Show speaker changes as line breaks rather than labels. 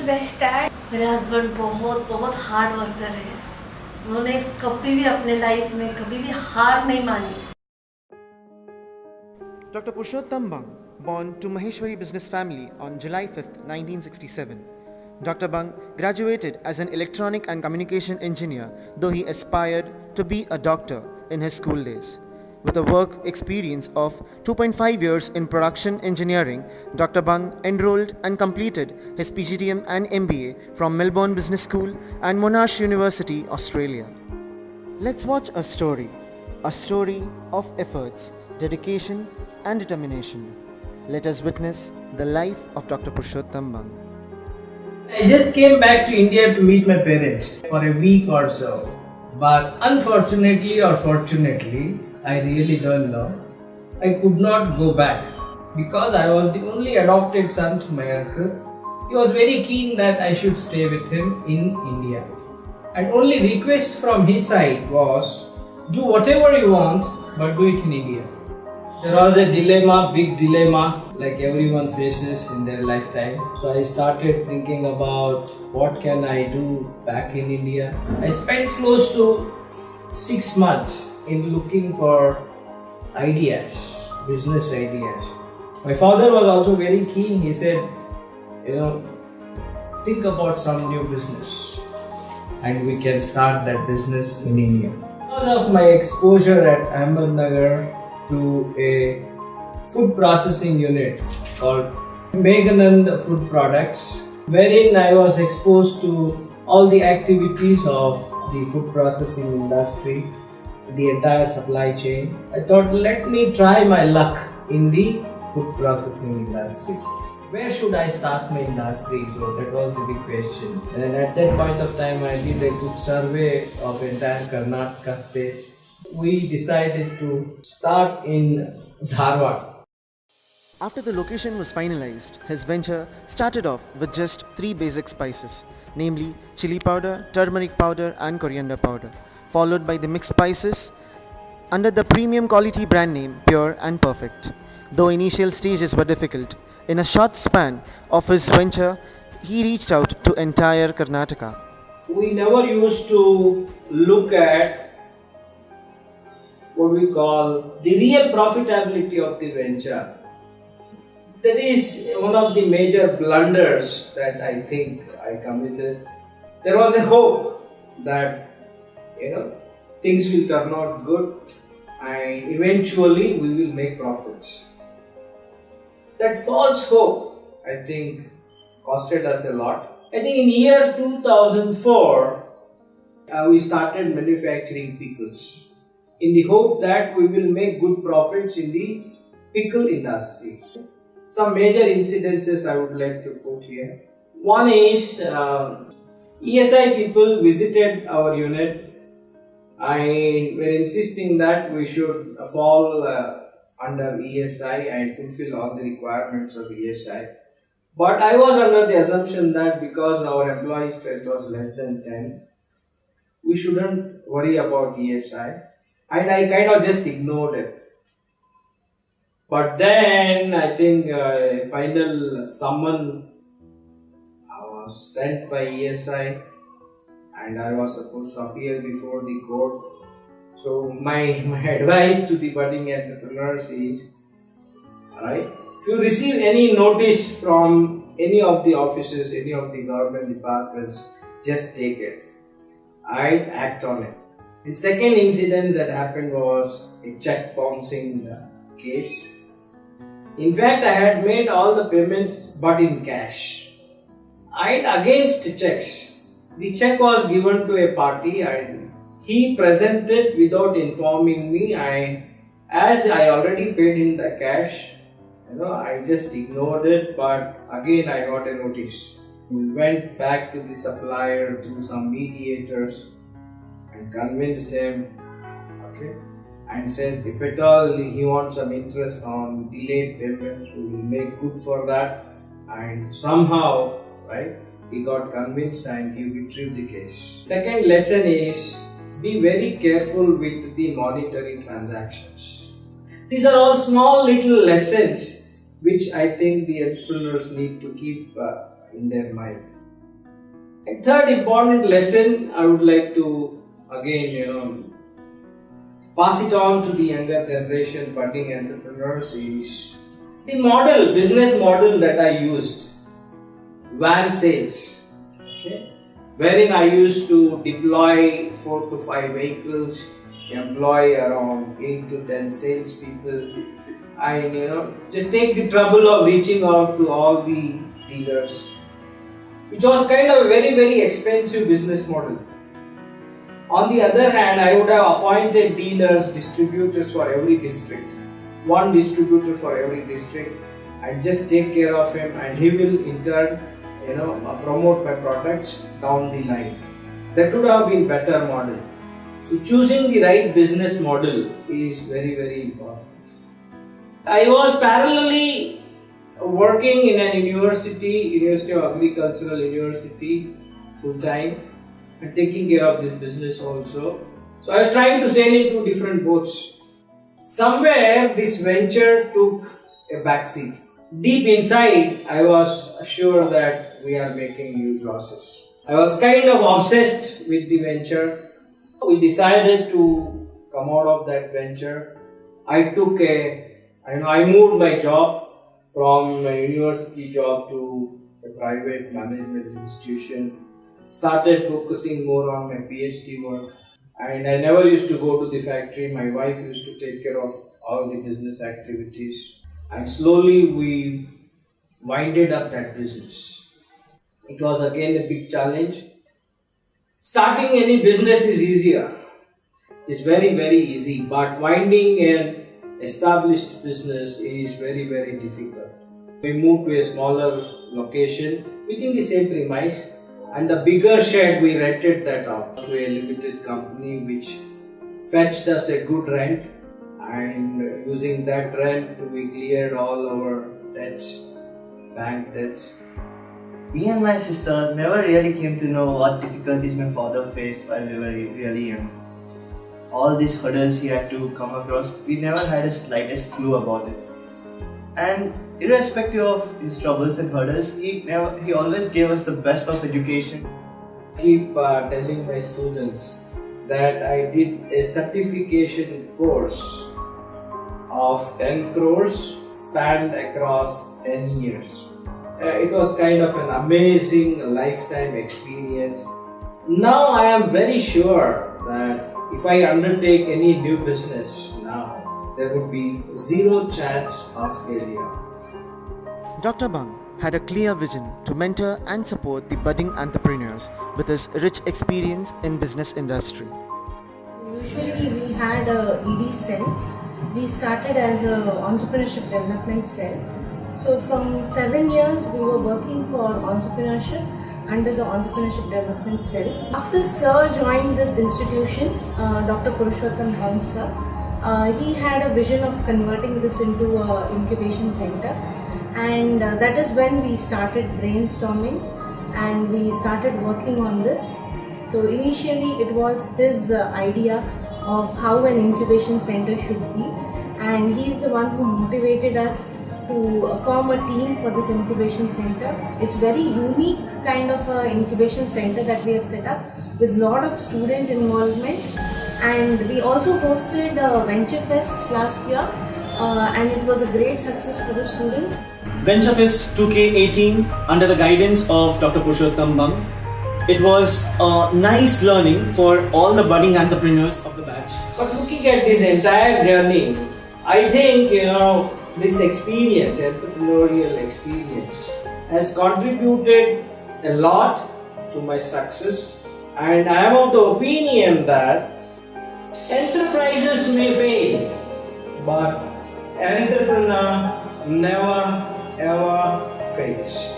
Best dad.
मेरे husband बहुत बहुत हार्ड वर्कर है। उन्होंने कभी भी अपने लाइफ में कभी भी हार नहीं मानी।
Dr. Purushottam Bang, born to Maheshwari business family on July 5th, 1967. Dr. Bang graduated as an electronic and communication engineer, though he aspired to be a doctor in his school days. With a work experience of 2.5 years in production engineering, Dr. Bang enrolled and completed his PGDM and MBA from Melbourne Business School and Monash University, Australia. Let's watch a story of efforts, dedication and determination. Let us witness the life of Dr. Purushottam Bang.
I just came back to India to meet my parents for a week or so. But unfortunately or fortunately, I really don't know, I could not go back because I was the only adopted son to my uncle. He was very keen that I should stay with him in India. And only request from his side was, do whatever you want, but do it in India. There was a dilemma, big dilemma, like everyone faces in their lifetime. So I started thinking about what can I do back in India. I spent close to 6 months in looking for ideas, business ideas. My father was also very keen. He said, think about some new business and we can start that business in India. Because of my exposure at Ahmednagar to a food processing unit called N Food Producrs, wherein I was exposed to all the activities of the food processing industry, the entire supply chain. I thought, let me try my luck in the food processing industry. Where should I start my industry? So that was the big question. And at that point of time, I did a good survey of entire Karnataka state. We decided to start in Dharwad.
After the location was finalized, his venture started off with just 3 basic spices, namely chili powder, turmeric powder and coriander powder, followed by the mixed spices under the premium quality brand name Pure and Perfect. Though initial stages were difficult, in a short span of his venture, he reached out to entire Karnataka.
We never used to look at what we call the real profitability of the venture. That is one of the major blunders that I think I committed. There was a hope that things will turn out good and eventually we will make profits. That false hope, I think, costed us a lot. I think in year 2004, we started manufacturing pickles in the hope that we will make good profits in the pickle industry. Some major incidences I would like to put here. One is ESI people visited our unit and were insisting that we should fall under ESI and fulfill all the requirements of ESI. But I was under the assumption that because our employee strength was less than 10, we shouldn't worry about ESI. And I kind of just ignored it. But then I think a final summon was sent by ESI and I was supposed to appear before the court. So my advice to the budding entrepreneurs is, alright, if you receive any notice from any of the offices, any of the government departments, just take it. Alright, act on it. The second incident that happened was a check bouncing case. In fact, I had made all the payments but in cash. And against checks, the check was given to a party and he presented without informing me, and as I already paid in the cash, I just ignored it, but again I got a notice. We went back to the supplier through some mediators and convinced him, and said if at all he wants some interest on delayed payments, we will make good for that. And somehow, he got convinced and he retrieved the case. Second lesson is, be very careful with the monetary transactions. These are all small little lessons which I think the entrepreneurs need to keep in their mind. A third important lesson I would like to again, pass it on to the younger generation budding entrepreneurs is the business model that I used, van sales, okay, wherein I used to deploy 4 to 5 vehicles, employ around 8 to 10 salespeople, and just take the trouble of reaching out to all the dealers, which was kind of a very, very expensive business model. On the other hand, I would have appointed dealers, distributors for every district, one distributor for every district, and just take care of him, and he will in turn, promote my products down the line. That would have been better model. So choosing the right business model is very, very important. I was parallelly working in an University of Agricultural University, full time, and taking care of this business also. So I was trying to sail in 2 different boats. Somewhere this venture took a backseat. Deep inside, I was sure that we are making huge losses. I was kind of obsessed with the venture. We decided to come out of that venture. I moved my job from a university job to a private management institution. Started focusing more on my PhD work, and I never used to go to the factory. My wife used to take care of all the business activities, and slowly we winded up that business. It was again a big challenge. Starting any business is easier. It's very, very easy, but winding an established business is very, very difficult. We moved to a smaller location within the same premise, and the bigger shed we rented that out to a limited company which fetched us a good rent, and using that rent we cleared all our debts, bank debts.
Me and my sister never really came to know what difficulties my father faced while we were really young. All these hurdles he had to come across, we never had the slightest clue about it. And irrespective of his troubles and hurdles, he always gave us the best of education.
I keep telling my students that I did a certification course of 10 crores spanned across 10 years. It was kind of an amazing lifetime experience. Now I am very sure that if I undertake any new business now, there would be zero chance of failure.
Dr. Bang had a clear vision to mentor and support the budding entrepreneurs with his rich experience in business industry.
Usually we had a ED cell. We started as an entrepreneurship development cell. So from 7 years we were working for entrepreneurship under the entrepreneurship development cell. After Sir joined this institution, Dr. Purushottam Bang sir, he had a vision of converting this into an incubation center, and that is when we started brainstorming and we started working on this. So initially it was his idea of how an incubation center should be, and he is the one who motivated us to form a team for this incubation center. It's very unique kind of a incubation center that we have set up with lot of student involvement, and we also hosted a Venture Fest last year, and it was a great success for the students.
Venture Fest 2K18 under the guidance of Dr. Purushottam Bang. It was a nice learning for all the budding entrepreneurs of the batch.
But looking at this entire journey, I think this experience, entrepreneurial experience, has contributed a lot to my success, and I am of the opinion that enterprises may fail, but entrepreneur never ever fails.